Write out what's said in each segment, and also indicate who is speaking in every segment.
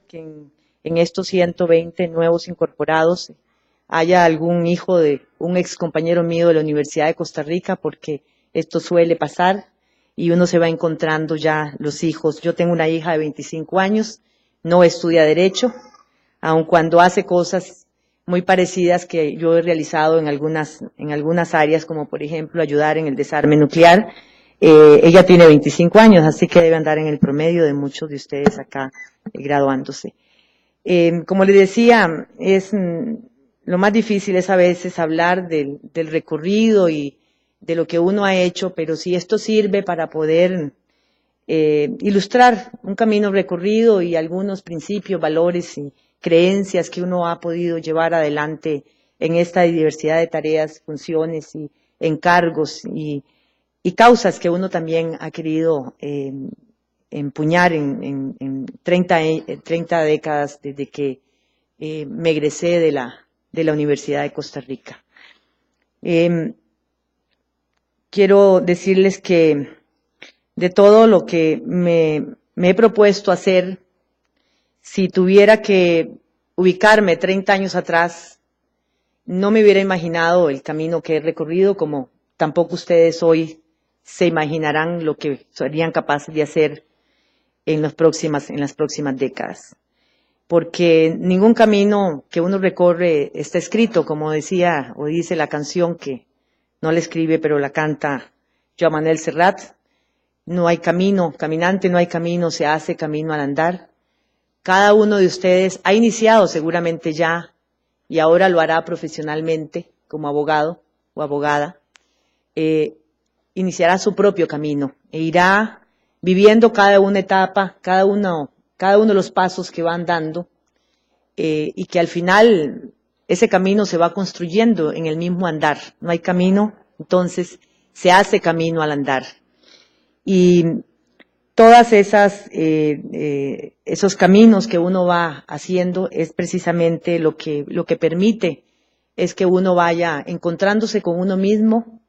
Speaker 1: Que en estos 120 nuevos incorporados haya algún hijo de un ex compañero mío de la Universidad de Costa Rica, porque esto suele pasar y uno se va encontrando ya los hijos. Yo tengo una hija de 25 años, no estudia Derecho, aun cuando hace cosas muy parecidas que yo he realizado en algunas áreas, como por ejemplo ayudar en el desarme nuclear. Ella tiene 25 años, así que debe andar en el promedio de muchos de ustedes acá graduándose. Como les decía, lo más difícil es a veces hablar del recorrido y de lo que uno ha hecho, pero si esto sirve para poder ilustrar un camino recorrido y algunos principios, valores y creencias que uno ha podido llevar adelante en esta diversidad de tareas, funciones y encargos y causas que uno también ha querido empuñar en 30 décadas desde que me egresé de la Universidad de Costa Rica. Quiero decirles que de todo lo que me he propuesto hacer, si tuviera que ubicarme 30 años atrás, no me hubiera imaginado el camino que he recorrido, como tampoco ustedes hoy se imaginarán lo que serían capaces de hacer en las próximas décadas. Porque ningún camino que uno recorre está escrito, como decía o dice la canción que no la escribe pero la canta Joan Manuel Serrat. No hay camino, caminante no hay camino, se hace camino al andar. Cada uno de ustedes ha iniciado seguramente ya y ahora lo hará profesionalmente como abogado o abogada. Iniciará su propio camino e irá viviendo cada una etapa, cada uno de los pasos que van dando y que al final ese camino se va construyendo en el mismo andar. No hay camino, entonces se hace camino al andar. Y todas esos caminos que uno va haciendo es precisamente lo que permite es que uno vaya encontrándose con uno mismo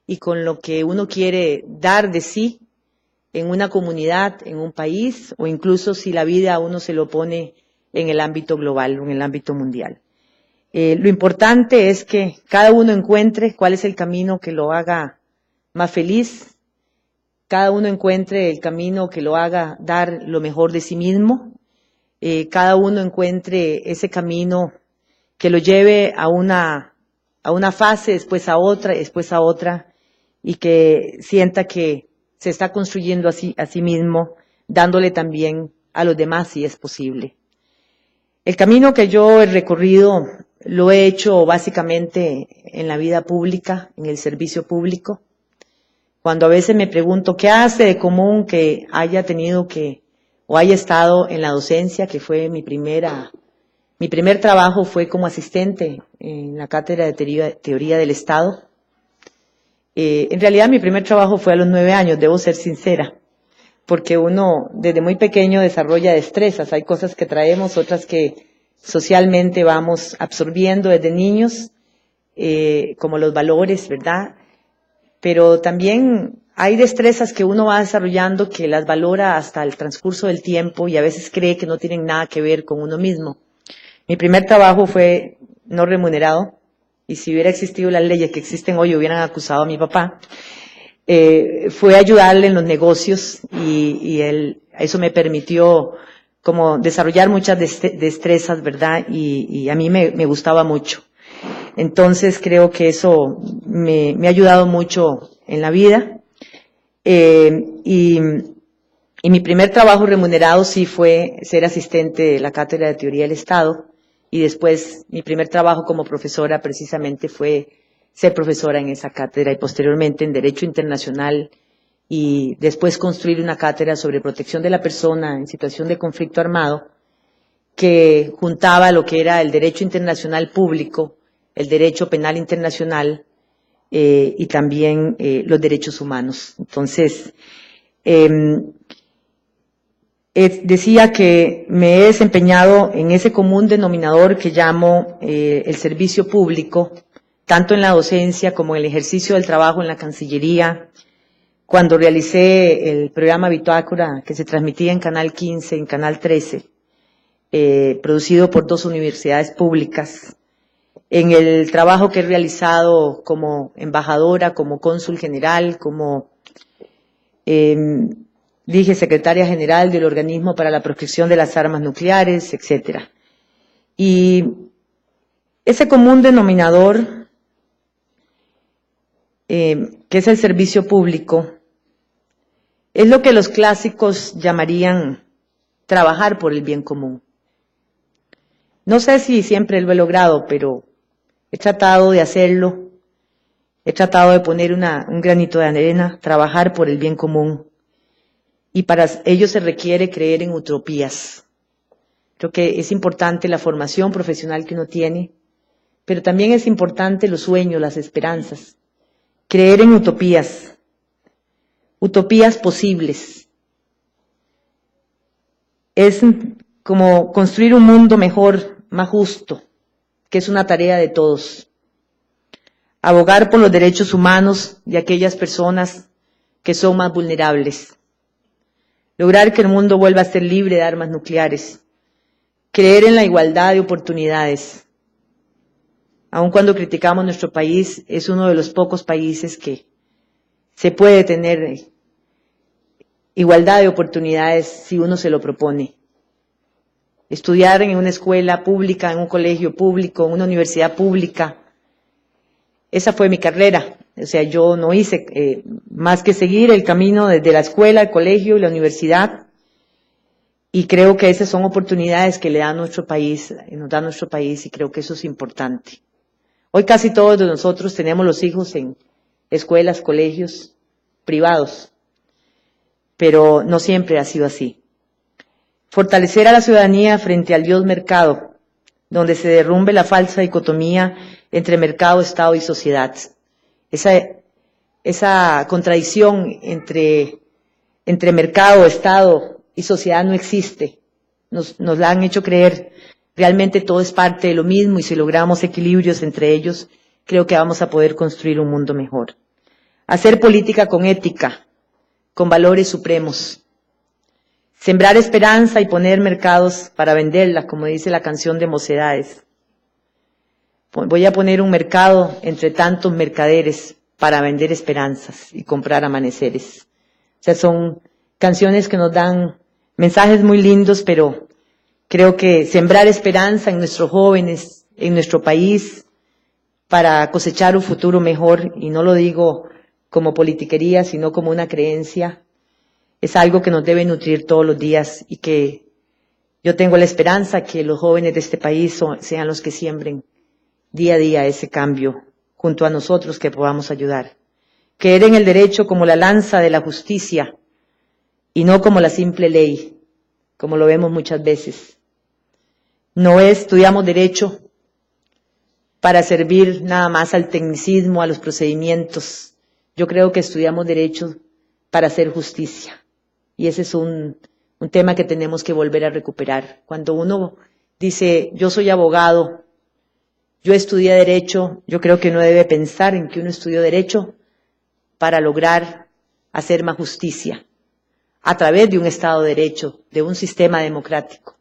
Speaker 1: y con lo que uno quiere dar de sí en una comunidad, en un país, o incluso si la vida a uno se lo pone en el ámbito global o en el ámbito mundial. Lo importante es que cada uno encuentre cuál es el camino que lo haga más feliz, cada uno encuentre el camino que lo haga dar lo mejor de sí mismo, cada uno encuentre ese camino que lo lleve a una fase, después a otra, y que sienta que se está construyendo a sí mismo, dándole también a los demás si es posible. El camino que yo he recorrido lo he hecho básicamente en la vida pública, en el servicio público. Cuando a veces me pregunto qué hace de común que haya tenido o haya estado en la docencia, que fue mi primer trabajo fue como asistente en la cátedra de teoría del Estado. En realidad mi primer trabajo fue a los 9 años, debo ser sincera, porque uno desde muy pequeño desarrolla destrezas, hay cosas que traemos, otras que socialmente vamos absorbiendo desde niños, como los valores, ¿verdad? Pero también hay destrezas que uno va desarrollando que las valora hasta el transcurso del tiempo y a veces cree que no tienen nada que ver con uno mismo. Mi primer trabajo fue no remunerado, y si hubiera existido las leyes que existen hoy hubieran acusado a mi papá. Fue ayudarle en los negocios y eso me permitió como desarrollar muchas destrezas, ¿verdad? Y a mí me gustaba mucho. Entonces creo que eso me ha ayudado mucho en la vida. Y mi primer trabajo remunerado sí fue ser asistente de la Cátedra de Teoría del Estado. Y después mi primer trabajo como profesora precisamente fue ser profesora en esa cátedra y posteriormente en Derecho Internacional y después construir una cátedra sobre protección de la persona en situación de conflicto armado que juntaba lo que era el derecho internacional público, el derecho penal internacional y también los derechos humanos. Entonces, decía que me he desempeñado en ese común denominador que llamo el servicio público, tanto en la docencia como en el ejercicio del trabajo en la Cancillería, cuando realicé el programa Bitácora que se transmitía en Canal 15, en Canal 13, producido por 2 universidades públicas, en el trabajo que he realizado como embajadora, como cónsul general, como dije secretaria general del Organismo para la Proscripción de las Armas Nucleares, etcétera. Y ese común denominador, que es el servicio público, es lo que los clásicos llamarían trabajar por el bien común. No sé si siempre lo he logrado, pero he tratado de hacerlo, he tratado de poner un granito de arena, trabajar por el bien común. Y para ello se requiere creer en utopías. Creo que es importante la formación profesional que uno tiene, pero también es importante los sueños, las esperanzas. Creer en utopías, utopías posibles. Es como construir un mundo mejor, más justo, que es una tarea de todos. Abogar por los derechos humanos de aquellas personas que son más vulnerables. Lograr que el mundo vuelva a ser libre de armas nucleares. Creer en la igualdad de oportunidades. Aun cuando criticamos nuestro país, es uno de los pocos países que se puede tener igualdad de oportunidades si uno se lo propone. Estudiar en una escuela pública, en un colegio público, en una universidad pública, esa fue mi carrera. O sea, yo no hice más que seguir el camino desde la escuela, el colegio y la universidad. Y creo que esas son oportunidades que le da nuestro país, nos da nuestro país, y creo que eso es importante. Hoy casi todos de nosotros tenemos los hijos en escuelas, colegios privados, pero no siempre ha sido así. Fortalecer a la ciudadanía frente al Dios mercado, donde se derrumbe la falsa dicotomía entre mercado, Estado y sociedad. Esa contradicción entre mercado, Estado y sociedad no existe. Nos la han hecho creer. Realmente todo es parte de lo mismo, y si logramos equilibrios entre ellos, creo que vamos a poder construir un mundo mejor. Hacer política con ética, con valores supremos. Sembrar esperanza y poner mercados para venderla, como dice la canción de Mocedades. Voy a poner un mercado entre tantos mercaderes para vender esperanzas y comprar amaneceres. O sea, son canciones que nos dan mensajes muy lindos, pero creo que sembrar esperanza en nuestros jóvenes, en nuestro país, para cosechar un futuro mejor, y no lo digo como politiquería, sino como una creencia, es algo que nos debe nutrir todos los días, y que yo tengo la esperanza que los jóvenes de este país sean los que siembren día a día ese cambio junto a nosotros, que podamos ayudar. Creer en el derecho como la lanza de la justicia y no como la simple ley, como lo vemos muchas veces. No estudiamos derecho para servir nada más al tecnicismo, a los procedimientos. Yo creo que estudiamos derecho para hacer justicia. Y ese es un tema que tenemos que volver a recuperar. Cuando uno dice, yo soy abogado, yo estudié derecho, yo creo que uno debe pensar en que uno estudió derecho para lograr hacer más justicia a través de un Estado de Derecho, de un sistema democrático.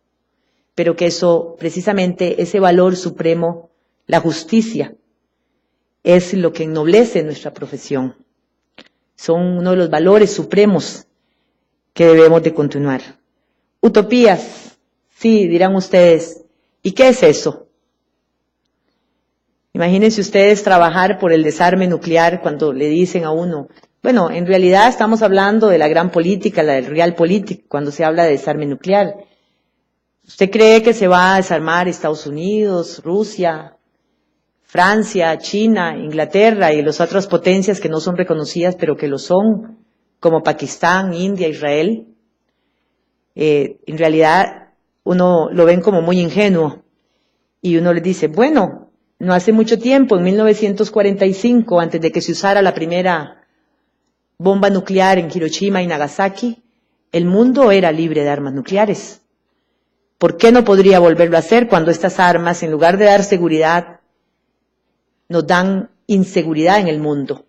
Speaker 1: Pero que eso, precisamente, ese valor supremo, la justicia, es lo que ennoblece nuestra profesión. Son uno de los valores supremos que debemos de continuar. Utopías, sí, dirán ustedes. ¿Y qué es eso? Imagínense ustedes trabajar por el desarme nuclear cuando le dicen a uno, bueno, en realidad estamos hablando de la gran política, la del realpolitik, cuando se habla de desarme nuclear. ¿Usted cree que se va a desarmar Estados Unidos, Rusia, Francia, China, Inglaterra y las otras potencias que no son reconocidas, pero que lo son, como Pakistán, India, Israel? En realidad uno lo ven como muy ingenuo, y uno le dice, bueno, no hace mucho tiempo, en 1945, antes de que se usara la primera bomba nuclear en Hiroshima y Nagasaki, el mundo era libre de armas nucleares. ¿Por qué no podría volverlo a hacer cuando estas armas, en lugar de dar seguridad, nos dan inseguridad en el mundo?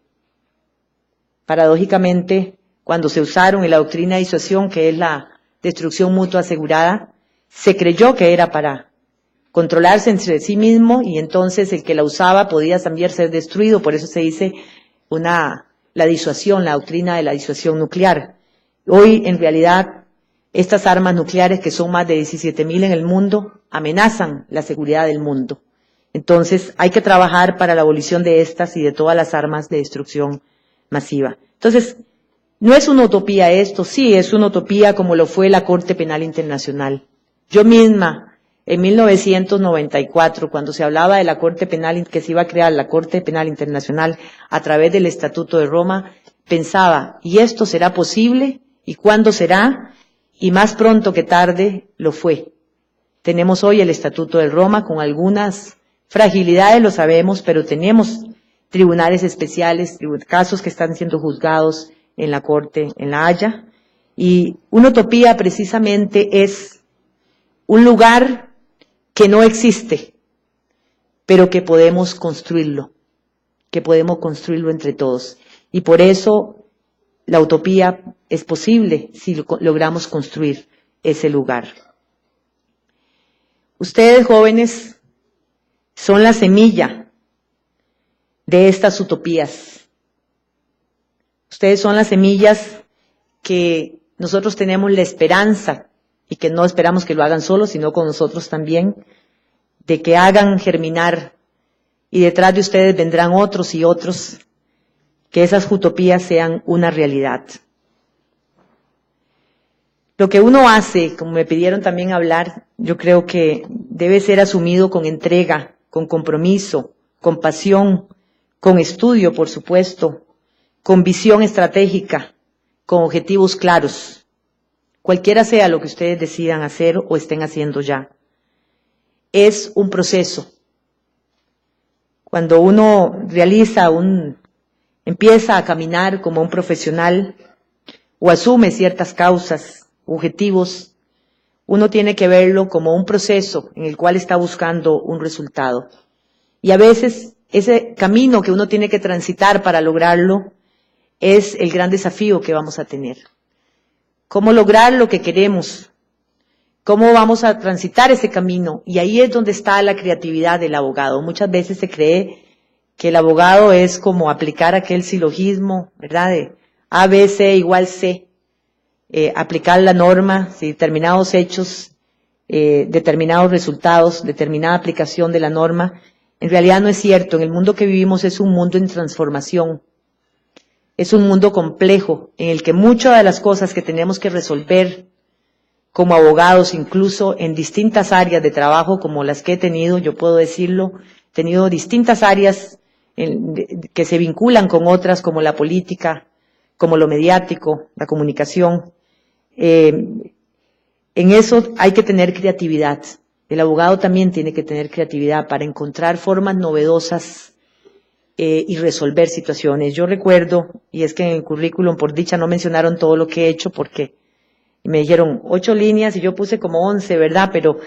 Speaker 1: Paradójicamente, cuando se usaron en la doctrina de disuasión, que es la destrucción mutua asegurada, se creyó que era para controlarse entre sí mismo, y entonces el que la usaba podía también ser destruido. Por eso se dice la disuasión, la doctrina de la disuasión nuclear. Hoy, en realidad, estas armas nucleares, que son más de 17.000 en el mundo, amenazan la seguridad del mundo. Entonces, hay que trabajar para la abolición de estas y de todas las armas de destrucción masiva. Entonces, no es una utopía esto, sí, es una utopía como lo fue la Corte Penal Internacional. Yo misma, en 1994, cuando se hablaba de la Corte Penal, que se iba a crear la Corte Penal Internacional a través del Estatuto de Roma, pensaba, ¿y esto será posible? ¿Y cuándo será? Y más pronto que tarde lo fue. Tenemos hoy el Estatuto de Roma con algunas fragilidades, lo sabemos, pero tenemos tribunales especiales, casos que están siendo juzgados en la Corte, en La Haya. Y una utopía precisamente es un lugar que no existe, pero que podemos construirlo entre todos. Y por eso la utopía es posible si logramos construir ese lugar. Ustedes, jóvenes, son la semilla de estas utopías. Ustedes son las semillas que nosotros tenemos la esperanza, y que no esperamos que lo hagan solos, sino con nosotros también, de que hagan germinar, y detrás de ustedes vendrán otros y otros, que esas utopías sean una realidad. Lo que uno hace, como me pidieron también hablar, yo creo que debe ser asumido con entrega, con compromiso, con pasión, con estudio, por supuesto, con visión estratégica, con objetivos claros. Cualquiera sea lo que ustedes decidan hacer o estén haciendo ya. Es un proceso. Cuando uno empieza a caminar como un profesional o asume ciertas causas, objetivos, uno tiene que verlo como un proceso en el cual está buscando un resultado. Y a veces ese camino que uno tiene que transitar para lograrlo es el gran desafío que vamos a tener. ¿Cómo lograr lo que queremos? ¿Cómo vamos a transitar ese camino? Y ahí es donde está la creatividad del abogado. Muchas veces se cree que el abogado es como aplicar aquel silogismo, ¿verdad? De A, B, C igual C. Aplicar la norma, si determinados hechos, determinados resultados, determinada aplicación de la norma. En realidad no es cierto. En el mundo que vivimos es un mundo en transformación. Es un mundo complejo en el que muchas de las cosas que tenemos que resolver como abogados, incluso en distintas áreas de trabajo como las que he tenido, yo puedo decirlo, he tenido distintas áreas que se vinculan con otras como la política, como lo mediático, la comunicación. En eso hay que tener creatividad. El abogado también tiene que tener creatividad para encontrar formas novedosas y resolver situaciones. Yo recuerdo, y es que en el currículum, por dicha, no mencionaron todo lo que he hecho porque me dijeron 8 líneas y yo puse como 11, ¿verdad? Pero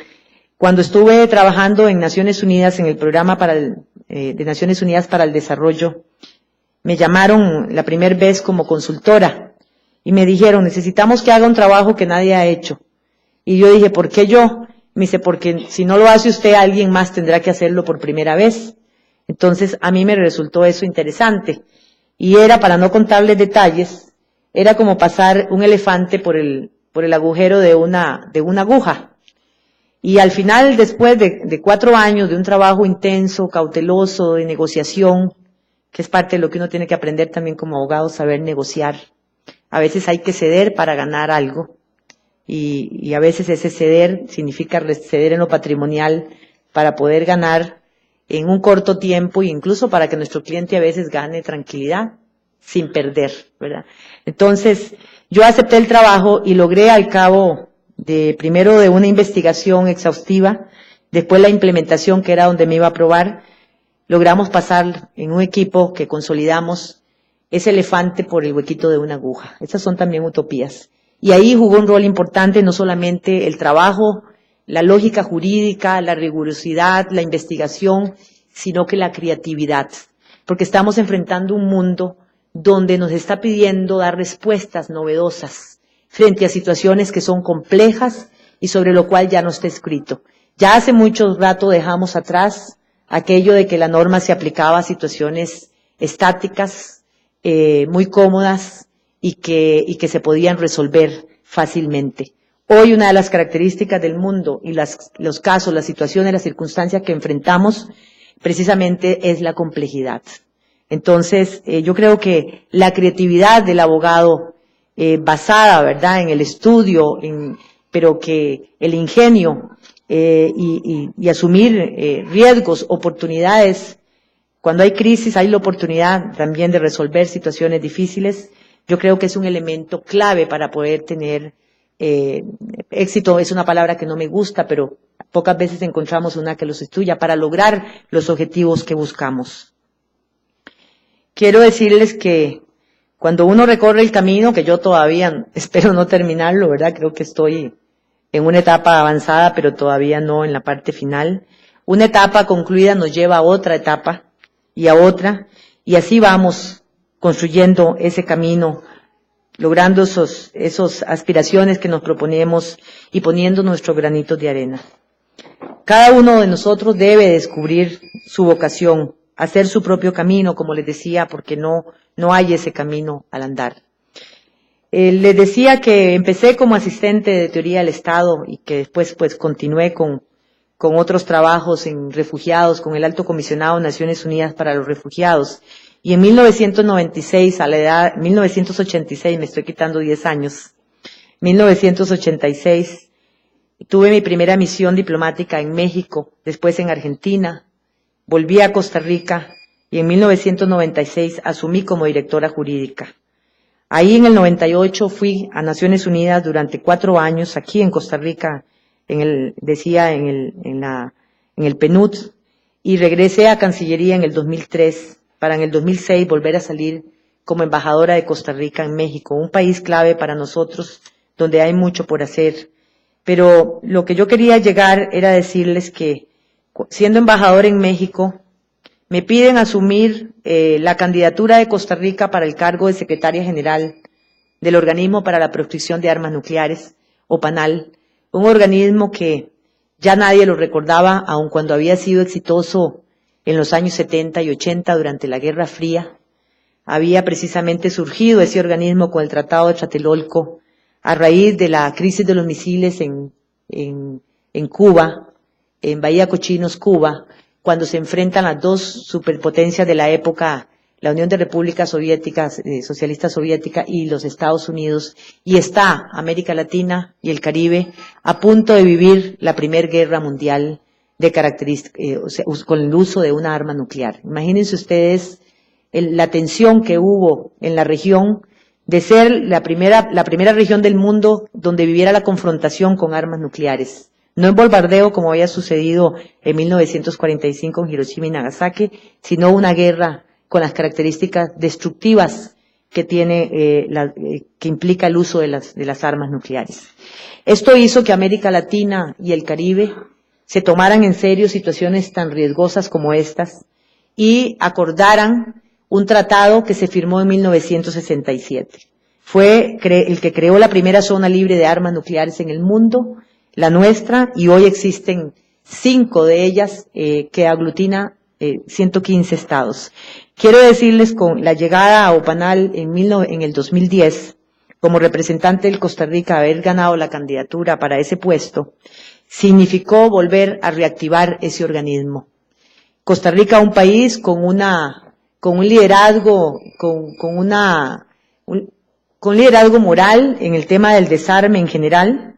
Speaker 1: cuando estuve trabajando en Naciones Unidas, en el programa de Naciones Unidas para el Desarrollo, me llamaron la primera vez como consultora y me dijeron, necesitamos que haga un trabajo que nadie ha hecho. Y yo dije, ¿por qué yo? Me dice, porque si no lo hace usted, alguien más tendrá que hacerlo por primera vez. Entonces, a mí me resultó eso interesante. Y era, para no contarles detalles, era como pasar un elefante por el agujero de una aguja. Y al final, después de 4 años de un trabajo intenso, cauteloso, de negociación, que es parte de lo que uno tiene que aprender también como abogado, saber negociar. A veces hay que ceder para ganar algo. Y a veces ese ceder significa ceder en lo patrimonial para poder ganar en un corto tiempo e incluso para que nuestro cliente a veces gane tranquilidad sin perder, ¿verdad? Entonces, yo acepté el trabajo y logré al cabo primero de una investigación exhaustiva, después la implementación, que era donde me iba a probar, logramos pasar en un equipo que consolidamos ese elefante por el huequito de una aguja. Esas son también utopías. Y ahí jugó un rol importante no solamente el trabajo, la lógica jurídica, la rigurosidad, la investigación, sino que la creatividad. Porque estamos enfrentando un mundo donde nos está pidiendo dar respuestas novedosas frente a situaciones que son complejas y sobre lo cual ya no está escrito. Ya hace mucho rato dejamos atrás aquello de que la norma se aplicaba a situaciones estáticas, muy cómodas y que se podían resolver fácilmente. Hoy una de las características del mundo y los casos, las situaciones, las circunstancias que enfrentamos precisamente es la complejidad. Entonces, yo creo que la creatividad del abogado basada, ¿verdad?, en el estudio, pero que el ingenio y asumir riesgos, oportunidades. Cuando hay crisis hay la oportunidad también de resolver situaciones difíciles. Yo creo que es un elemento clave para poder tener éxito. Es una palabra que no me gusta, pero pocas veces encontramos una que lo sustituya para lograr los objetivos que buscamos. Quiero decirles que cuando uno recorre el camino, que yo todavía espero no terminarlo, ¿verdad? Creo que estoy en una etapa avanzada, pero todavía no en la parte final. Una etapa concluida nos lleva a otra etapa y a otra, y así vamos construyendo ese camino, logrando esos aspiraciones que nos proponemos y poniendo nuestros granitos de arena. Cada uno de nosotros debe descubrir su vocación, hacer su propio camino, como les decía, porque no hay ese camino al andar. Les decía que empecé como asistente de teoría del Estado y que después pues continué con otros trabajos en refugiados, con el Alto Comisionado de Naciones Unidas para los Refugiados. Y en 1996, 1986, me estoy quitando 10 años, 1986, tuve mi primera misión diplomática en México, después en Argentina, volví a Costa Rica y en 1996 asumí como directora jurídica. Ahí en el 98 fui a Naciones Unidas durante 4 años, aquí en Costa Rica, en el PNUD, y regresé a Cancillería en el 2003, para en el 2006 volver a salir como embajadora de Costa Rica en México, un país clave para nosotros, donde hay mucho por hacer. Pero lo que yo quería llegar era decirles que, siendo embajadora en México, me piden asumir la candidatura de Costa Rica para el cargo de secretaria general del Organismo para la Proscripción de Armas Nucleares, o PANAL, un organismo que ya nadie lo recordaba, aun cuando había sido exitoso en los años 70 y 80 durante la Guerra Fría. Había precisamente surgido ese organismo con el Tratado de Tlatelolco a raíz de la crisis de los misiles en Cuba, en Bahía Cochinos, Cuba, cuando se enfrentan las dos superpotencias de la época, la Unión de Repúblicas Soviéticas, Socialista Soviética y los Estados Unidos, y está América Latina y el Caribe a punto de vivir la Primera Guerra Mundial con el uso de una arma nuclear. Imagínense ustedes la tensión que hubo en la región de ser la primera región del mundo donde viviera la confrontación con armas nucleares. No en bombardeo como había sucedido en 1945 en Hiroshima y Nagasaki, sino una guerra con las características destructivas que tiene, que implica el uso de las armas nucleares. Esto hizo que América Latina y el Caribe se tomaran en serio situaciones tan riesgosas como estas y acordaran un tratado que se firmó en 1967. Fue el que creó la primera zona libre de armas nucleares en el mundo, la nuestra, y hoy existen 5 de ellas que aglutina 115 estados. Quiero decirles, con la llegada a OPANAL en el 2010, como representante de Costa Rica, haber ganado la candidatura para ese puesto, significó volver a reactivar ese organismo. Costa Rica, un país con un liderazgo, con liderazgo moral en el tema del desarme en general,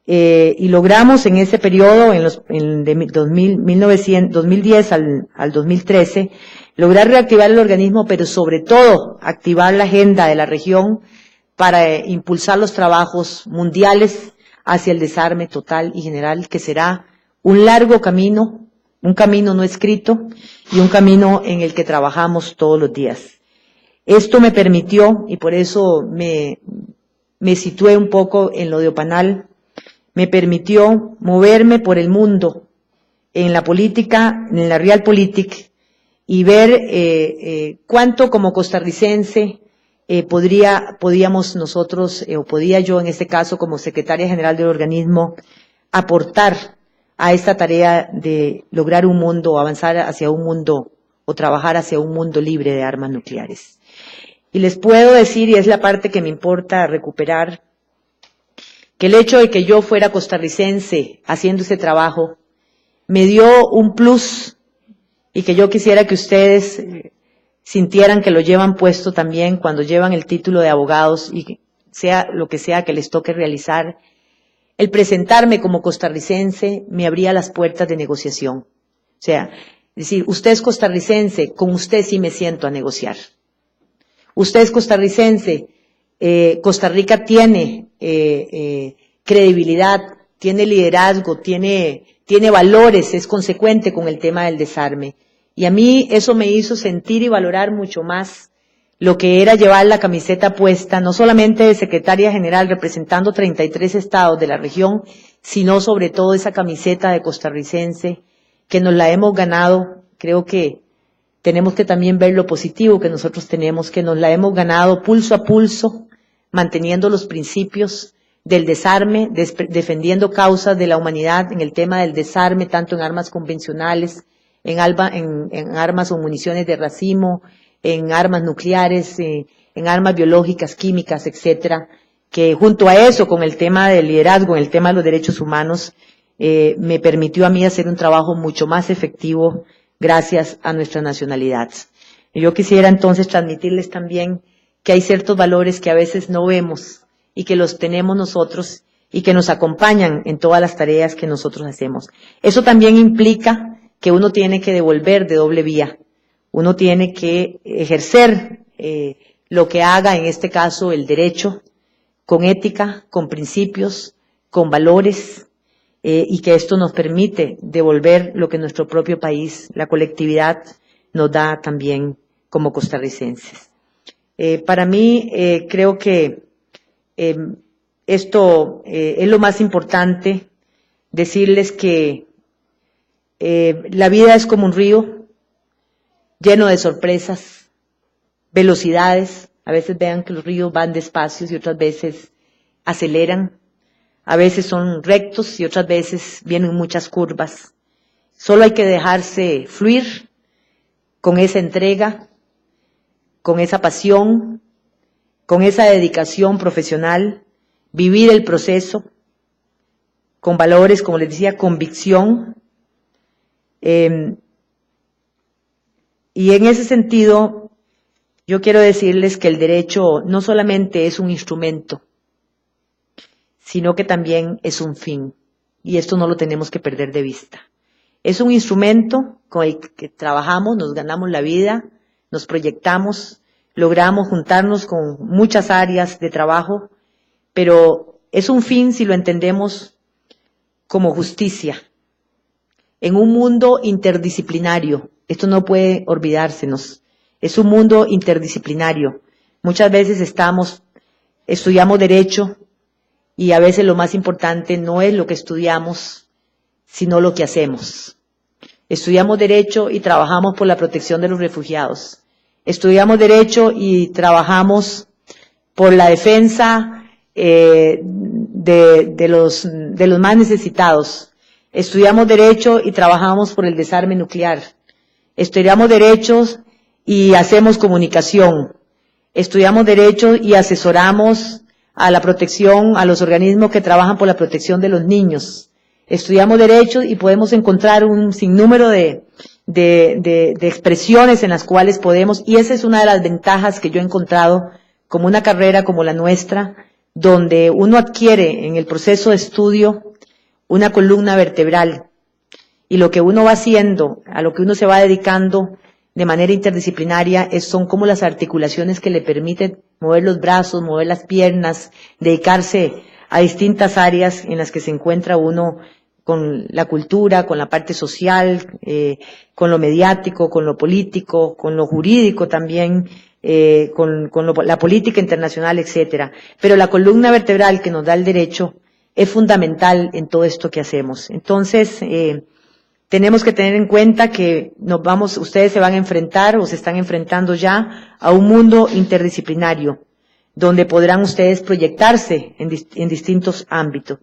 Speaker 1: y logramos en ese periodo, de 2010 al 2013, lograr reactivar el organismo, pero sobre todo activar la agenda de la región para impulsar los trabajos mundiales hacia el desarme total y general, que será un largo camino, un camino no escrito y un camino en el que trabajamos todos los días. Esto me permitió, y por eso me situé un poco en lo de OPANAL, me permitió moverme por el mundo, en la política, en la realpolitik, y ver cuánto como costarricense podíamos nosotros, o podía yo en este caso como secretaria general del organismo, aportar a esta tarea de lograr un mundo, avanzar hacia un mundo, o trabajar hacia un mundo libre de armas nucleares. Y les puedo decir, y es la parte que me importa recuperar, que el hecho de que yo fuera costarricense haciendo ese trabajo me dio un plus, y que yo quisiera que ustedes sintieran que lo llevan puesto también cuando llevan el título de abogados y sea lo que sea que les toque realizar. El presentarme como costarricense me abría las puertas de negociación. O sea, decir, usted es costarricense, con usted sí me siento a negociar. Usted es costarricense, Costa Rica tiene credibilidad, tiene liderazgo, tiene valores, es consecuente con el tema del desarme. Y a mí eso me hizo sentir y valorar mucho más lo que era llevar la camiseta puesta, no solamente de secretaria general representando 33 estados de la región, sino sobre todo esa camiseta de costarricense que nos la hemos ganado. Creo que tenemos que también ver lo positivo que nosotros tenemos, que nos la hemos ganado pulso a pulso, manteniendo los principios del desarme, defendiendo causas de la humanidad en el tema del desarme, tanto en armas convencionales, en armas o municiones de racimo, en armas nucleares, en armas biológicas, químicas, etcétera, que junto a eso, con el tema del liderazgo, en el tema de los derechos humanos, me permitió a mí hacer un trabajo mucho más efectivo gracias a nuestra nacionalidad. Yo quisiera entonces transmitirles también que hay ciertos valores que a veces no vemos y que los tenemos nosotros y que nos acompañan en todas las tareas que nosotros hacemos. Eso también implica que uno tiene que devolver de doble vía. Uno tiene que ejercer lo que haga, en este caso, el derecho, con ética, con principios, con valores, y que esto nos permite devolver lo que nuestro propio país, la colectividad, nos da también como costarricenses. Para mí, creo que esto es lo más importante, decirles que la vida es como un río lleno de sorpresas, velocidades. A veces vean que los ríos van despacios y otras veces aceleran. A veces son rectos y otras veces vienen muchas curvas. Solo hay que dejarse fluir con esa entrega, con esa pasión, con esa dedicación profesional, vivir el proceso con valores, como les decía, convicción. Y en ese sentido, yo quiero decirles que el derecho no solamente es un instrumento, sino que también es un fin. Y esto no lo tenemos que perder de vista. Es un instrumento con el que trabajamos, nos ganamos la vida, nos proyectamos, logramos juntarnos con muchas áreas de trabajo, pero es un fin si lo entendemos como justicia. En un mundo interdisciplinario, esto no puede olvidársenos, es un mundo interdisciplinario. Muchas veces estudiamos derecho y a veces lo más importante no es lo que estudiamos, sino lo que hacemos. Estudiamos derecho y trabajamos por la protección de los refugiados. Estudiamos derecho y trabajamos por la defensa de los más necesitados. Estudiamos derecho y trabajamos por el desarme nuclear. Estudiamos derechos y hacemos comunicación. Estudiamos derecho y asesoramos a la protección, a los organismos que trabajan por la protección de los niños. Estudiamos derecho y podemos encontrar un sinnúmero de expresiones en las cuales podemos, y esa es una de las ventajas que yo he encontrado como una carrera como la nuestra, donde uno adquiere en el proceso de estudio una columna vertebral, y lo que uno va haciendo, a lo que uno se va dedicando de manera interdisciplinaria, son como las articulaciones que le permiten mover los brazos, mover las piernas, dedicarse a distintas áreas en las que se encuentra uno con la cultura, con la parte social, con lo mediático, con lo político, con lo jurídico también, la política internacional, etcétera. Pero la columna vertebral que nos da el derecho es fundamental en todo esto que hacemos. Entonces, tenemos que tener en cuenta que ustedes se van a enfrentar o se están enfrentando ya a un mundo interdisciplinario, donde podrán ustedes proyectarse en distintos ámbitos.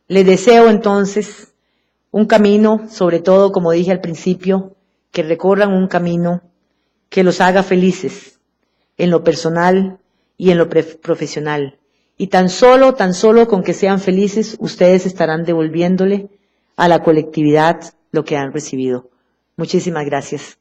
Speaker 1: Les deseo entonces un camino, sobre todo, como dije al principio, que recorran un camino que los haga felices en lo personal y en lo profesional. Y tan solo con que sean felices, ustedes estarán devolviéndole a la colectividad lo que han recibido. Muchísimas gracias.